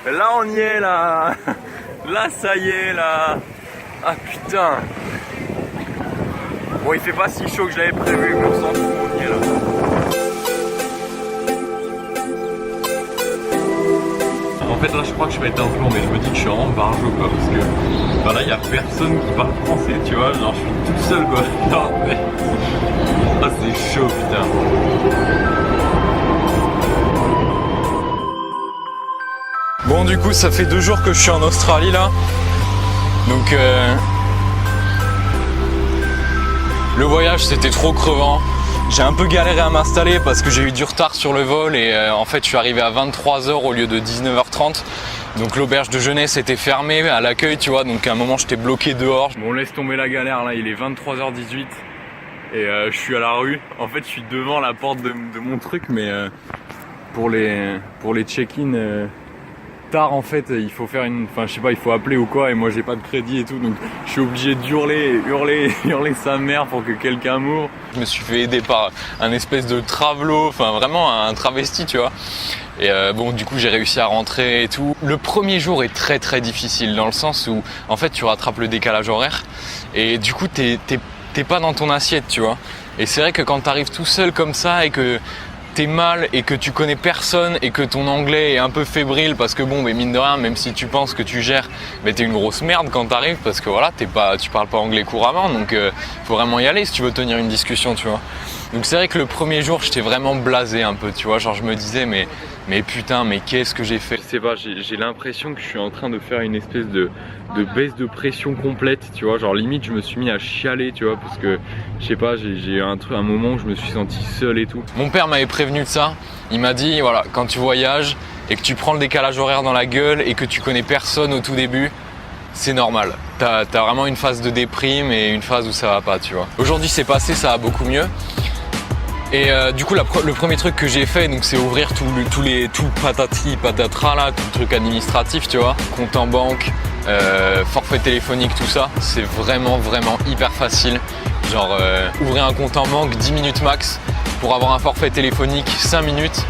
Là on y est là. Là ça y est là. Ah putain. Bon il fait pas si chaud que je l'avais prévu, mais on s'en fout, on y est là. En fait là je crois que je vais être un plomb, mais je me dis que je suis vraiment barjot quoi, parce que bah, là il y a personne qui parle français, tu vois, genre je suis tout seul quoi. Ah c'est chaud putain. Bon du coup ça fait 2 jours que je suis en Australie là, donc le voyage c'était trop crevant. J'ai un peu galéré à m'installer parce que j'ai eu du retard sur le vol et en fait je suis arrivé à 23h au lieu de 19h30. Donc l'auberge de jeunesse était fermée à l'accueil, tu vois, donc à un moment j'étais bloqué dehors. Bon laisse tomber la galère là, il est 23h18 et je suis à la rue. En fait je suis devant la porte de mon truc, mais pour les check-in tard en fait il faut faire enfin je sais pas, il faut appeler ou quoi, et moi j'ai pas de crédit et tout, donc je suis obligé de hurler sa mère pour que quelqu'un m'ouvre. Je me suis fait aider par un espèce de travelo, enfin vraiment un travesti tu vois, et bon du coup j'ai réussi à rentrer et tout. Le premier jour est très très difficile dans le sens où en fait tu rattrapes le décalage horaire et du coup t'es pas dans ton assiette tu vois, et c'est vrai que quand t'arrives tout seul comme ça et que t'es mal et que tu connais personne et que ton anglais est un peu fébrile parce que bon, mais mine de rien, même si tu penses que tu gères, mais t'es une grosse merde quand t'arrives parce que voilà, tu parles pas anglais couramment, donc faut vraiment y aller si tu veux tenir une discussion, tu vois. Donc c'est vrai que le premier jour, j'étais vraiment blasé un peu, tu vois, genre je me disais mais putain, mais qu'est-ce que j'ai fait? Je sais pas, j'ai l'impression que je suis en train de faire une espèce de baisse de pression complète, tu vois, genre limite je me suis mis à chialer, tu vois, parce que je sais pas, j'ai eu un moment où je me suis senti seul et tout. Mon père m'avait prévenu de ça, il m'a dit voilà, quand tu voyages et que tu prends le décalage horaire dans la gueule et que tu connais personne au tout début, c'est normal, t'as vraiment une phase de déprime et une phase où ça va pas, tu vois. Aujourd'hui c'est passé, ça va beaucoup mieux. Et du coup le premier truc que j'ai fait, donc c'est ouvrir tout patati patatra là, tout le truc administratif, tu vois, compte en banque, forfait téléphonique, tout ça, c'est vraiment hyper facile. Genre ouvrir un compte en banque 10 minutes max, pour avoir un forfait téléphonique 5 minutes.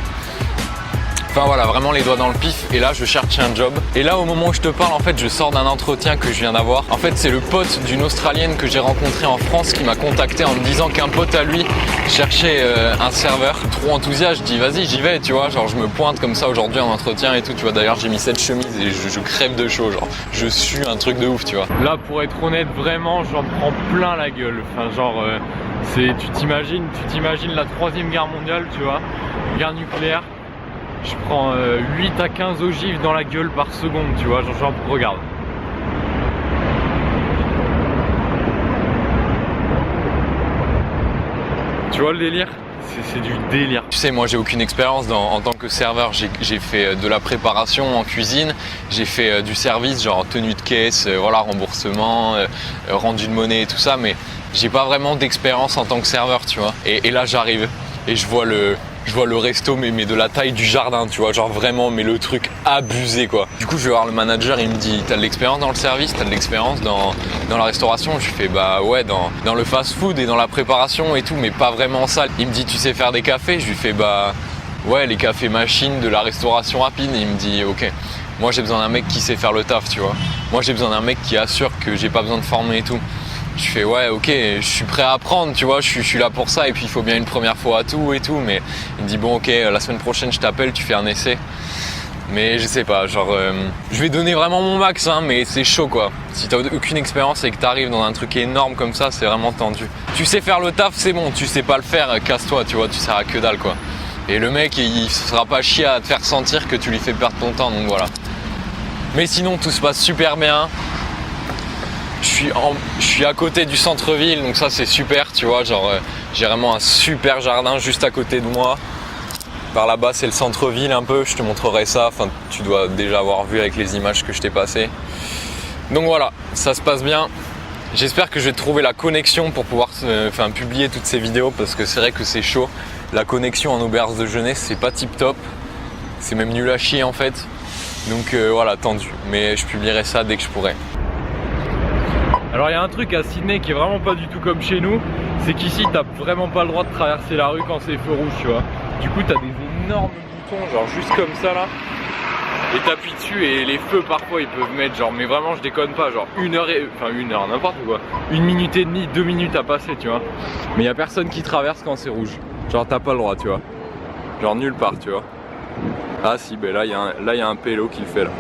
Enfin voilà, vraiment les doigts dans le pif. Et là je cherche un job. Et là au moment où je te parle, en fait je sors d'un entretien que je viens d'avoir. En fait c'est le pote d'une Australienne que j'ai rencontrée en France qui m'a contacté en me disant qu'un pote à lui cherchait un serveur. Trop enthousiaste, je dis vas-y j'y vais, tu vois. Genre je me pointe comme ça aujourd'hui en entretien et tout, tu vois. D'ailleurs j'ai mis cette chemise et je crève de chaud, genre je sue un truc de ouf, tu vois. Là pour être honnête, vraiment j'en prends plein la gueule. Enfin genre tu t'imagines la 3e guerre mondiale, tu vois, guerre nucléaire. Je prends 8 à 15 ogives dans la gueule par seconde, tu vois, genre regarde. Tu vois le délire? C'est du délire. Tu sais, moi j'ai aucune expérience en tant que serveur. J'ai fait de la préparation en cuisine, j'ai fait du service, genre tenue de caisse, voilà, remboursement, rendu de monnaie et tout ça, mais j'ai pas vraiment d'expérience en tant que serveur, tu vois. Et là j'arrive et je vois le resto mais de la taille du jardin, tu vois, genre vraiment, mais le truc abusé quoi. Du coup je vais voir le manager, il me dit t'as de l'expérience dans le service, t'as de l'expérience dans la restauration? Je fais bah ouais, dans le fast food et dans la préparation et tout, mais pas vraiment ça. Il me dit tu sais faire des cafés? Je lui fais bah ouais, les cafés machines, de la restauration rapide. Il me dit ok, moi j'ai besoin d'un mec qui sait faire le taf, tu vois. Moi j'ai besoin d'un mec qui assure que j'ai pas besoin de former et tout. Je fais ouais ok, je suis prêt à apprendre, tu vois, je suis là pour ça, et puis il faut bien une première fois à tout et tout, mais il me dit bon ok, la semaine prochaine je t'appelle, tu fais un essai. Mais je sais pas, genre je vais donner vraiment mon max hein, mais c'est chaud quoi. Si t'as aucune expérience et que t'arrives dans un truc énorme comme ça, c'est vraiment tendu. Tu sais faire le taf, c'est bon, tu sais pas le faire, casse-toi, tu vois, tu sers à que dalle quoi. Et le mec il se sera pas chier à te faire sentir que tu lui fais perdre ton temps, donc voilà. Mais sinon tout se passe super bien. Je suis à côté du centre-ville, donc ça c'est super, tu vois, genre j'ai vraiment un super jardin juste à côté de moi. Par là-bas c'est le centre-ville un peu, je te montrerai ça, enfin tu dois déjà avoir vu avec les images que je t'ai passées. Donc voilà, ça se passe bien. J'espère que je vais trouver la connexion pour pouvoir publier toutes ces vidéos, parce que c'est vrai que c'est chaud. La connexion en auberge de jeunesse c'est pas tip top, c'est même nul à chier en fait. Donc voilà, tendu, mais je publierai ça dès que je pourrai. Alors il y a un truc à Sydney qui est vraiment pas du tout comme chez nous, c'est qu'ici t'as vraiment pas le droit de traverser la rue quand c'est feu rouge, tu vois. Du coup t'as des énormes boutons, genre juste comme ça là. et t'appuies dessus et les feux parfois ils peuvent mettre genre, mais vraiment je déconne pas, genre une heure n'importe quoi, 1 minute et demie, 2 minutes à passer, tu vois. Mais y a personne qui traverse quand c'est rouge, genre t'as pas le droit, tu vois, genre nulle part, tu vois. Ah si, ben là il y a un pélo qui le fait là.